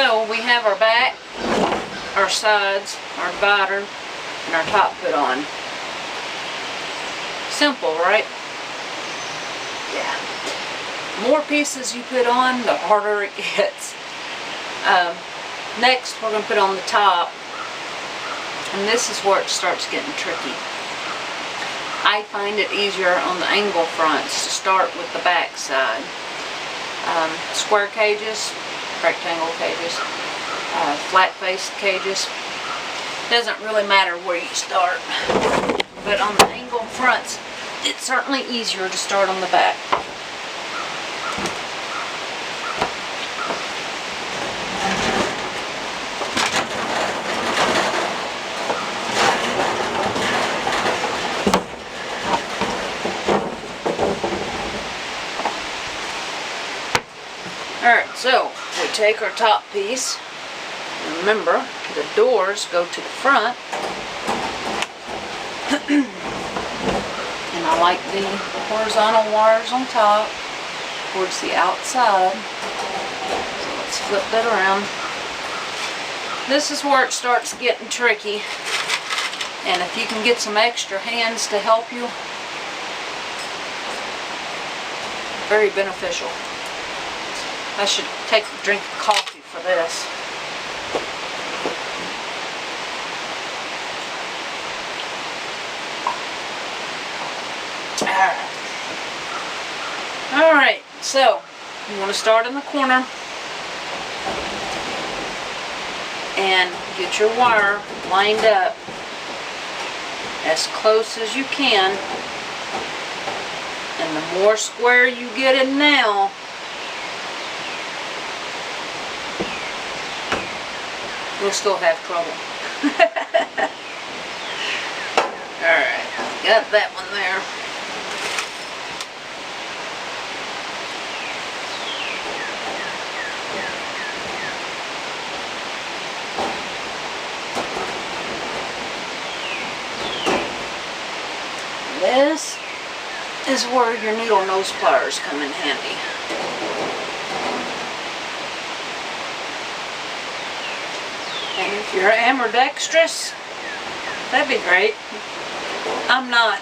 So we have our back, our sides, our divider, and our top put on. Simple, right? Yeah. The more pieces you put on, the harder it gets. Next, we're going to put on the top, and this is where it starts getting tricky. I find it easier on the angle fronts to start with the back side. Square cages, rectangle cages, flat-faced cages. Doesn't really matter where you start, but on the angle fronts, it's certainly easier to start on the back. Alright, so we take our top piece. Remember, the doors go to the front. And I like the horizontal wires on top towards the outside. So let's flip that around. This is where it starts getting tricky. And if you can get some extra hands to help you, very beneficial. I should take a drink of coffee for this. Alright, so you want to start in the corner and get your wire lined up as close as you can. And the more square you get it now, we'll still have trouble. Alright, got that one there. This is where your needle nose pliers come in handy. And if you're ambidextrous, that'd be great. I'm not.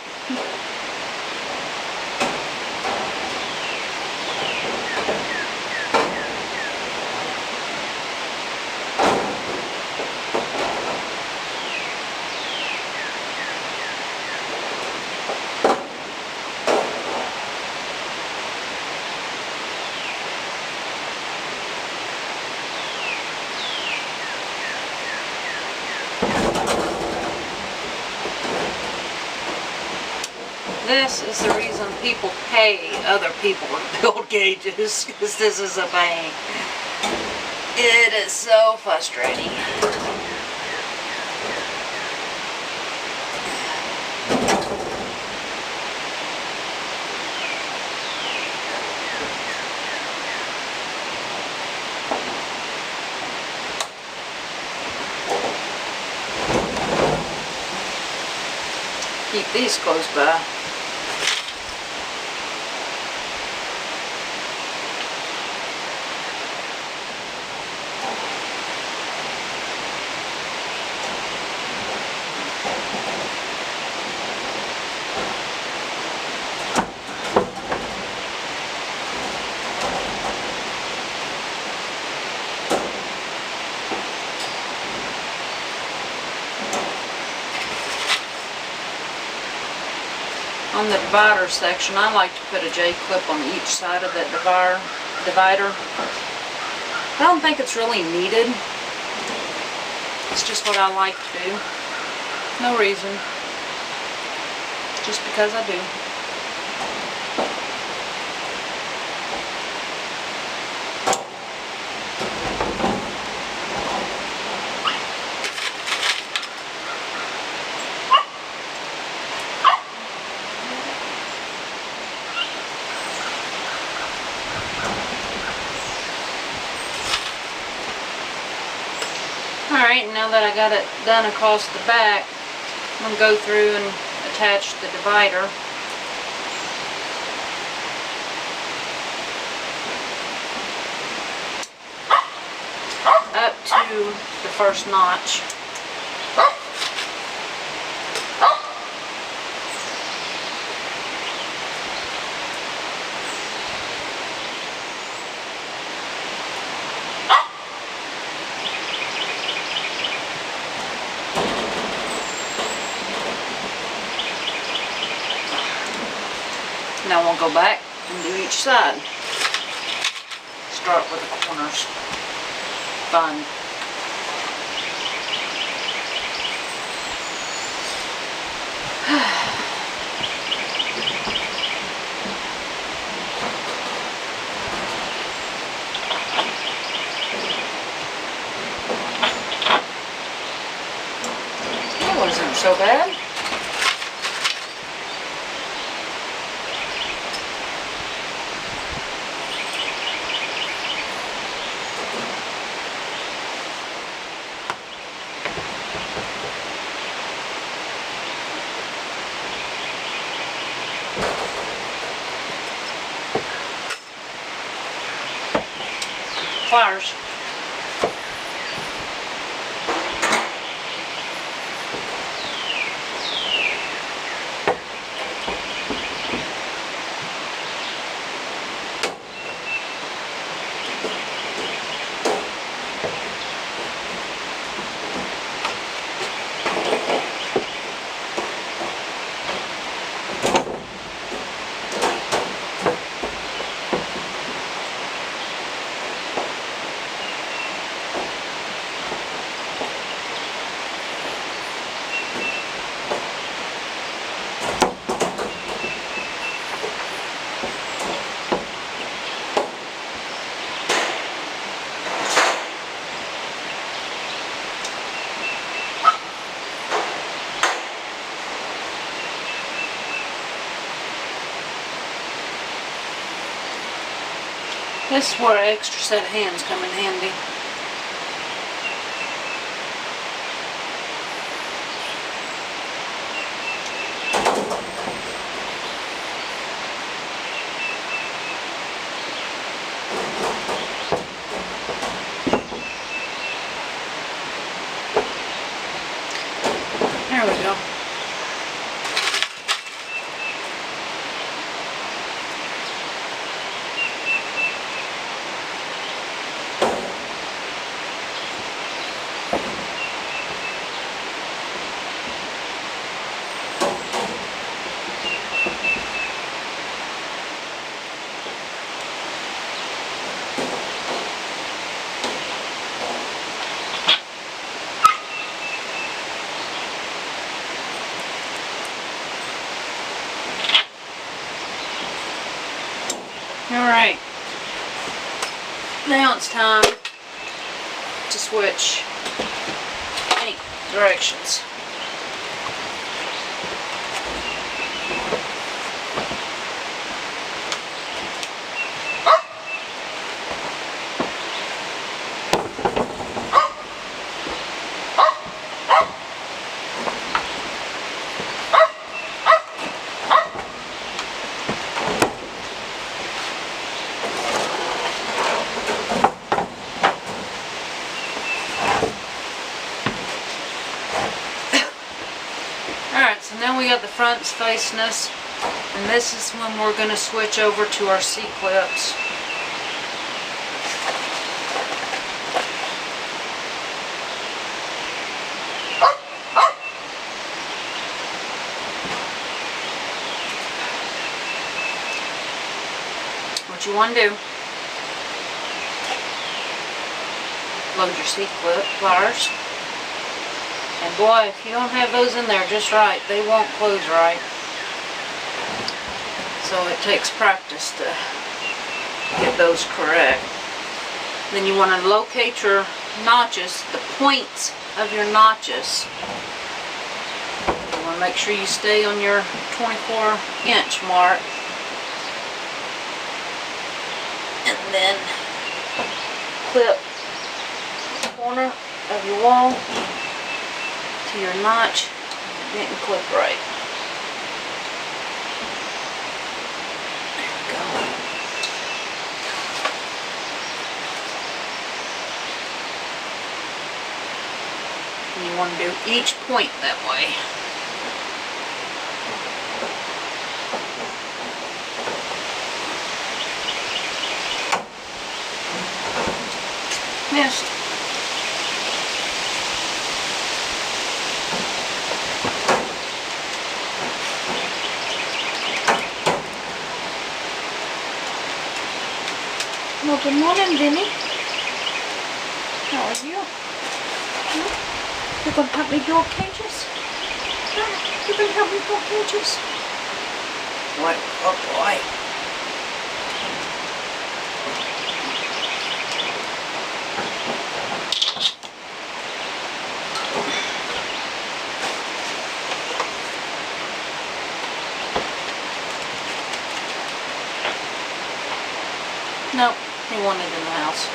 This is the reason people pay other people to build gauges, because this is a pain. It is so frustrating. Keep these close by. On the divider section, I like to put a J-clip on each side of that divider. I don't think it's really needed. It's just what I like to do. No reason. Just because I do. Alright, now that I got it done across the back, I'm going to go through and attach the divider. to the first notch. Now we'll go back and do each side. Start with the corners. Fun. That wasn't so bad. Flowers. This is where an extra set of hands come in handy. There we go. Alright, now it's time to switch any directions. So now we got the fronts facing us, and this is when we're going to switch over to our C-clips. What you want to do, load your C-clip pliers. And boy, if you don't have those in there just right, they won't close right. So it takes practice to get those correct. Then you want to locate your notches, the points of your notches. You want to make sure you stay on your 24-inch mark. And then clip the corner of your wall to your notch. It didn't clip right. There we go. And you want to do each point that way. Missed. Well, good morning, Vinny. How are you? You're going to help me build cages? You're going to help me build cages? What? Oh boy. Nope, he wanted in the house.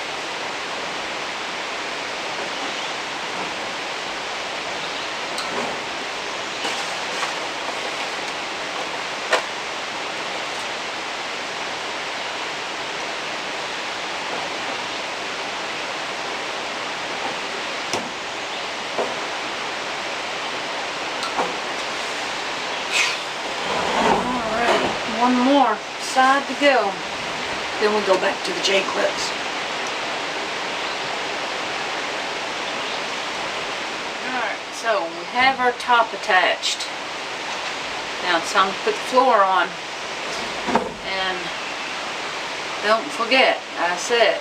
Alright, one more side to go. Then we'll go back to the J-clips. Alright, so we have our top attached. Now it's time to put the floor on. And don't forget, I said,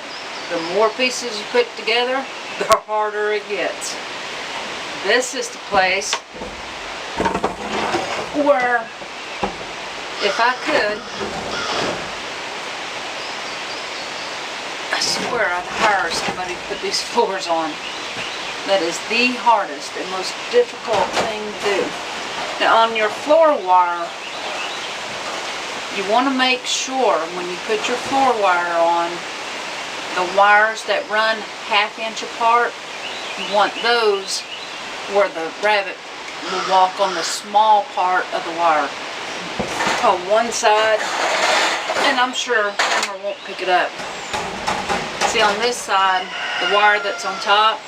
the more pieces you put together, the harder it gets. This is the place where, if I could, I swear I'd hire somebody to put these floors on. That is the hardest and most difficult thing to do. Now on your floor wire, you want to make sure when you put your floor wire on, the wires that run 1/2 inch apart, you want those where the rabbit will walk on the small part of the wire. On one side, and I'm sure the camera won't pick it up. See, on this side, the wire that's on top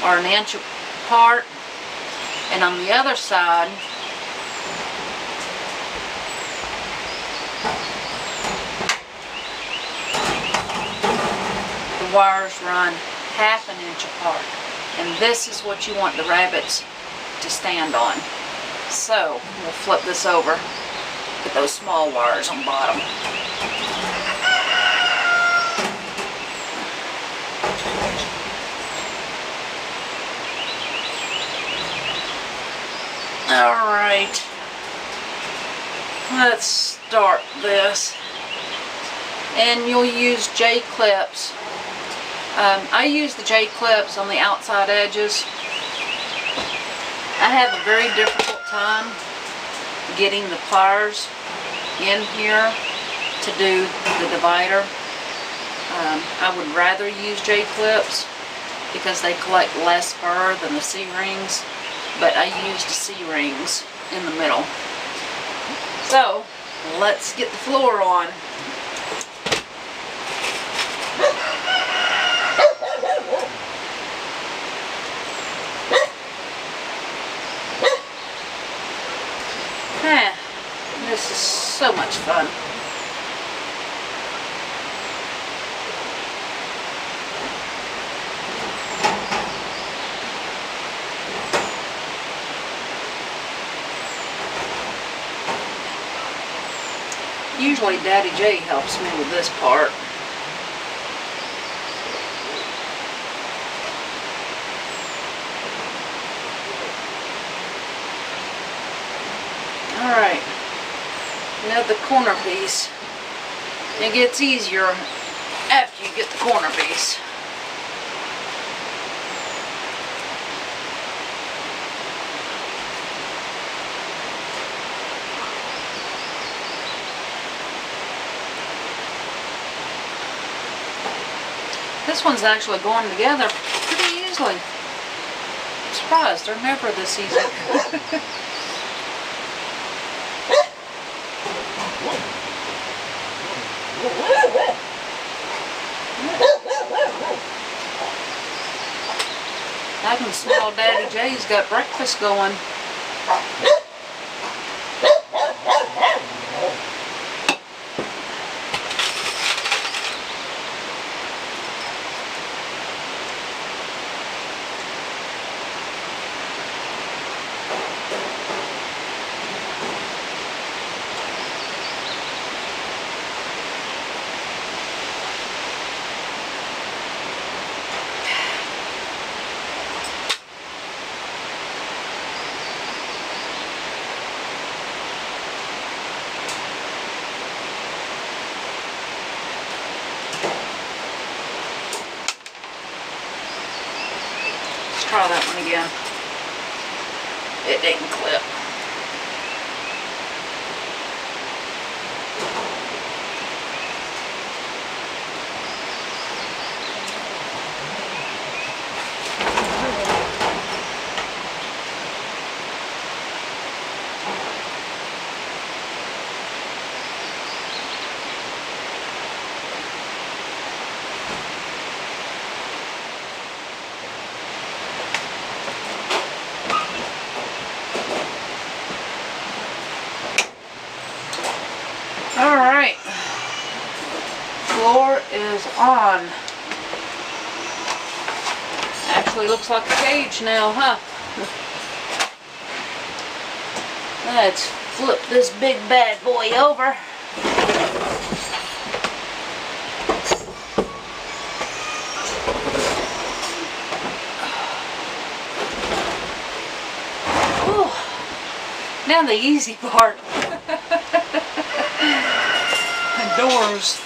are 1 inch apart, and on the other side, the wires run 1/2 inch apart. And this is what you want the rabbits to stand on. So, we'll flip this over, put those small wires on bottom. Alright, let's start this. And you'll use J-clips. I use the J-clips on the outside edges. I have a very difficult time getting the pliers in here to do the divider. I would rather use J-clips because they collect less fur than the C-rings. But I used C-rings in the middle. So, let's get the floor on. This is so much fun. Usually Daddy J helps me with this part. Alright, now the corner piece. It gets easier after you get the corner piece. This one's actually going together pretty easily. I'm surprised, they're never this easy. I can smell Daddy J's got breakfast going. Try that one again. It didn't clip. Alright, floor is on. Actually looks like a cage now, huh? Let's flip this big bad boy over. Ooh. Now the easy part. Doors.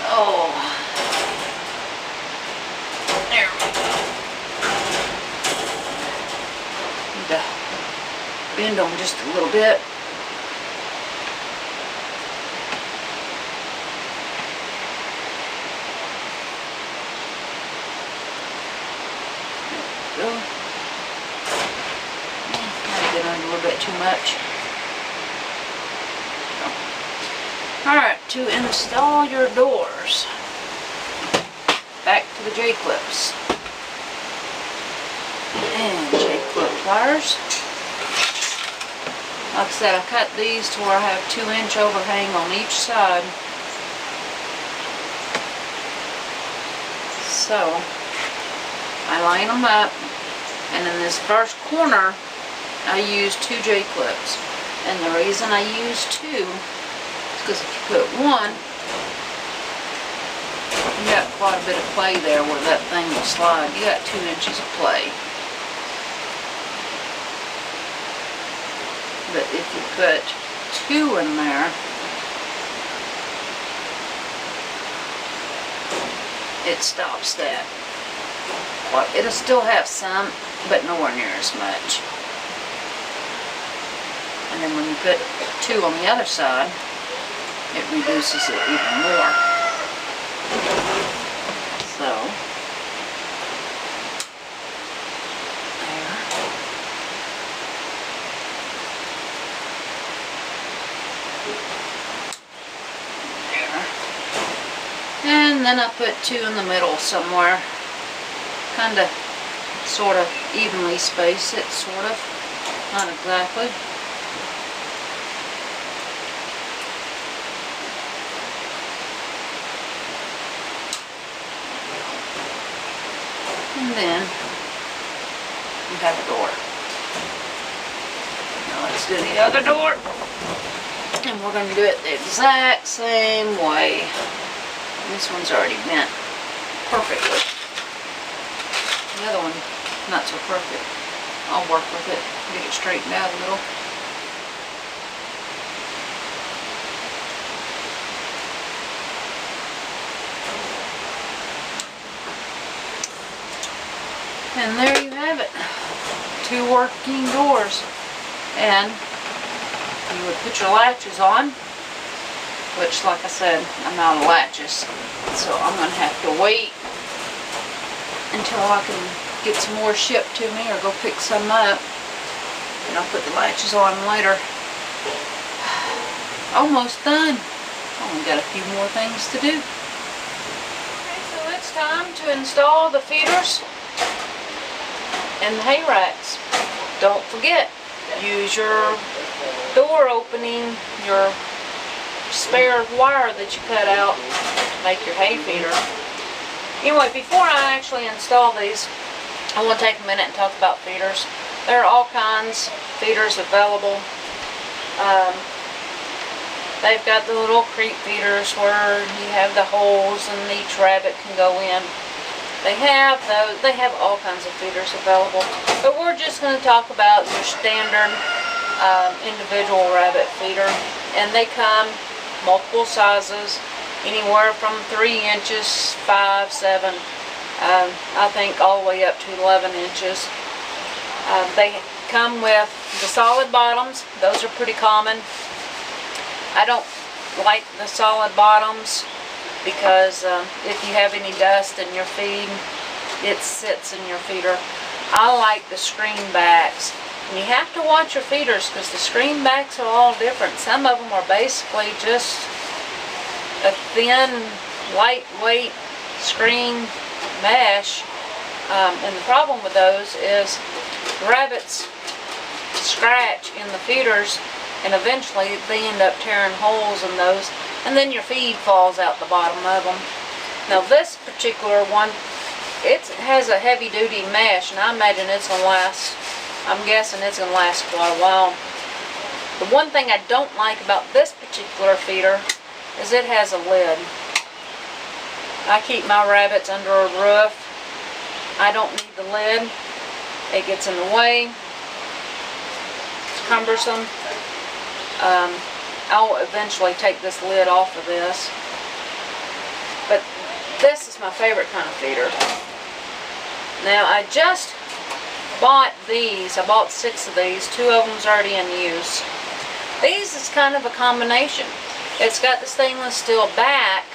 Oh. There we go. Need to bend them just a little bit. There we go. Might get on a little bit too much. Alright, to install your doors, back to the J-clips and J-clip pliers. Like I said, I cut these to where I have 2-inch overhang on each side. So, I line them up, and in this first corner, I use 2 J-clips. And the reason I use 2 because if you put one, you got quite a bit of play there where that thing will slide. You got 2 inches of play. But if you put 2 in there, it stops that. Well, it'll still have some, but nowhere near as much. And then when you put 2 on the other side, it reduces it even more. So, there. There. And then I put 2 in the middle somewhere. Kind of, sort of evenly space it, sort of. Not exactly. And then you have a door. Now let's do the other door. And we're going to do it the exact same way. This one's already bent perfectly. The other one, not so perfect. I'll work with it, get it straightened out a little. And there you have it. 2 working doors. And you would put your latches on, which, like I said, I'm out of latches. So I'm going to have to wait until I can get some more shipped to me or go pick some up. And I'll put the latches on later. Almost done. Only got a few more things to do. Okay, so it's time to install the feeders and the hay racks. Don't forget, use your door opening, your spare wire that you cut out to make your hay feeder. Anyway, before I actually install these, I want to take a minute and talk about feeders. There are all kinds of feeders available. They've got the little creep feeders where you have the holes and each rabbit can go in. They have those. They have all kinds of feeders available. But we're just going to talk about your standard individual rabbit feeder. And they come multiple sizes, anywhere from 3 inches, 5, 7, I think all the way up to 11 inches. They come with the solid bottoms. Those are pretty common. I don't like the solid bottoms because if you have any dust in your feed, it sits in your feeder. I like the screen backs. And you have to watch your feeders because the screen backs are all different. Some of them are basically just a thin, lightweight screen mesh. And the problem with those is rabbits scratch in the feeders and eventually they end up tearing holes in those, and then your feed falls out the bottom of them. Now this particular one, it has a heavy duty mesh, and I imagine it's going to last, I'm guessing it's going to last quite a while. The one thing I don't like about this particular feeder is it has a lid. I keep my rabbits under a roof. I don't need the lid. It gets in the way. It's cumbersome. I'll eventually take this lid off of this. But this is my favorite kind of feeder. Now I just bought these. I bought 6 of these. 2 of them's already in use. These is kind of a combination. It's got the stainless steel back,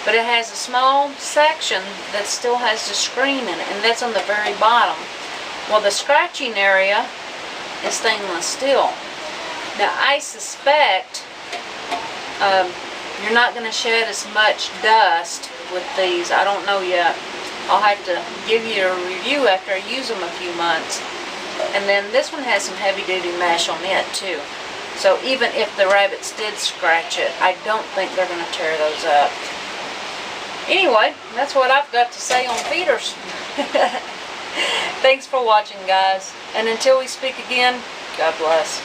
but it has a small section that still has the screen in it, and that's on the very bottom. Well, the scratching area is stainless steel. Now I suspect you're not going to shed as much dust with these. I don't know yet. I'll have to give you a review after I use them a few months. And then this one has some heavy duty mesh on it too. So even if the rabbits did scratch it, I don't think they're going to tear those up. Anyway, that's what I've got to say on feeders. Thanks for watching, guys. And until we speak again, God bless.